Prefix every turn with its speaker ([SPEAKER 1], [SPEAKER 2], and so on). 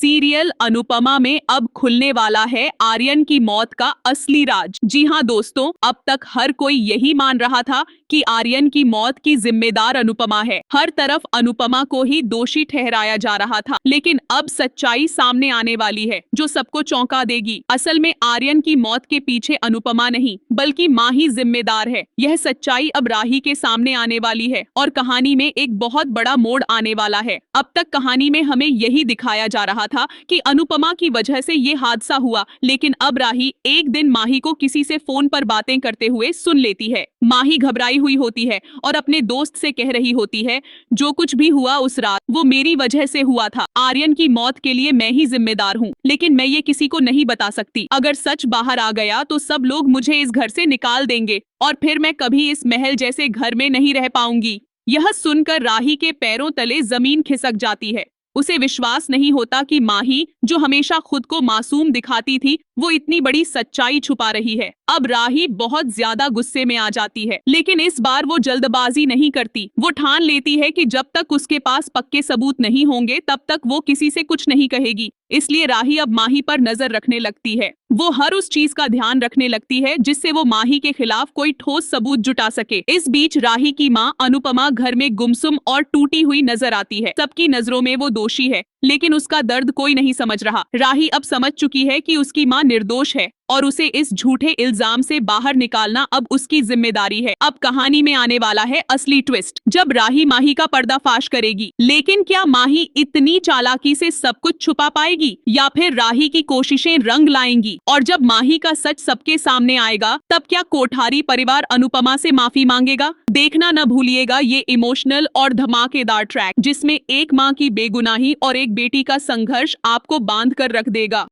[SPEAKER 1] Serial Anupama में अब खुलने वाला है आर्यन की मौत का असली राज। जी हाँ दोस्तों, अब तक हर कोई यही मान रहा था कि आर्यन की मौत की जिम्मेदार अनुपमा है। हर तरफ अनुपमा को ही दोषी ठहराया जा रहा था, लेकिन अब सच्चाई सामने आने वाली है जो सबको चौंका देगी। असल में आर्यन की मौत के पीछे अनुपमा नहीं बल्कि माँ ही जिम्मेदार है। यह सच्चाई अब राही के सामने आने वाली है और कहानी में एक बहुत बड़ा मोड़ आने वाला है। अब तक कहानी में हमें यही दिखाया जा रहा था कि अनुपमा की वजह से ये हादसा हुआ, लेकिन अब राही एक दिन माही को किसी से फोन पर बातें करते हुए सुन लेती है। माही घबराई हुई होती है और अपने दोस्त से कह रही होती है, जो कुछ भी हुआ उस रात वो मेरी वजह से हुआ था। आर्यन की मौत के लिए मैं ही जिम्मेदार हूँ, लेकिन मैं ये किसी को नहीं बता सकती। अगर सच बाहर आ गया तो सब लोग मुझे इस घर से निकाल देंगे और फिर मैं कभी इस महल जैसे घर में नहीं रह पाऊंगी। यह सुनकर राही के पैरों तले जमीन खिसक जाती है। उसे विश्वास नहीं होता कि माही, जो हमेशा खुद को मासूम दिखाती थी, वो इतनी बड़ी सच्चाई छुपा रही है। अब राही बहुत ज्यादा गुस्से में आ जाती है, लेकिन इस बार वो जल्दबाजी नहीं करती। वो ठान लेती है कि जब तक उसके पास पक्के सबूत नहीं होंगे तब तक वो किसी से कुछ नहीं कहेगी। इसलिए राही अब माही पर नजर रखने लगती है। वो हर उस चीज का ध्यान रखने लगती है जिससे वो माही के खिलाफ कोई ठोस सबूत जुटा सके। इस बीच राही की माँ अनुपमा घर में गुमसुम और टूटी हुई नजर आती है। सबकी नजरों में वो दोषी है, लेकिन उसका दर्द कोई नहीं समझ रहा। राही अब समझ चुकी है कि उसकी माँ निर्दोष है और उसे इस झूठे इल्जाम से बाहर निकालना अब उसकी जिम्मेदारी है। अब कहानी में आने वाला है असली ट्विस्ट, जब राही माही का पर्दाफाश करेगी। लेकिन क्या माही इतनी चालाकी से सब कुछ छुपा पाएगी या फिर राही की कोशिशें रंग लाएंगी? और जब माही का सच सबके सामने आएगा तब क्या कोठारी परिवार अनुपमा से माफी मांगेगा? देखना न भूलिएगा ये इमोशनल और धमाकेदार ट्रैक, जिसमें एक माँ की बेगुनाही और एक बेटी का संघर्ष आपको बांध कर रख देगा।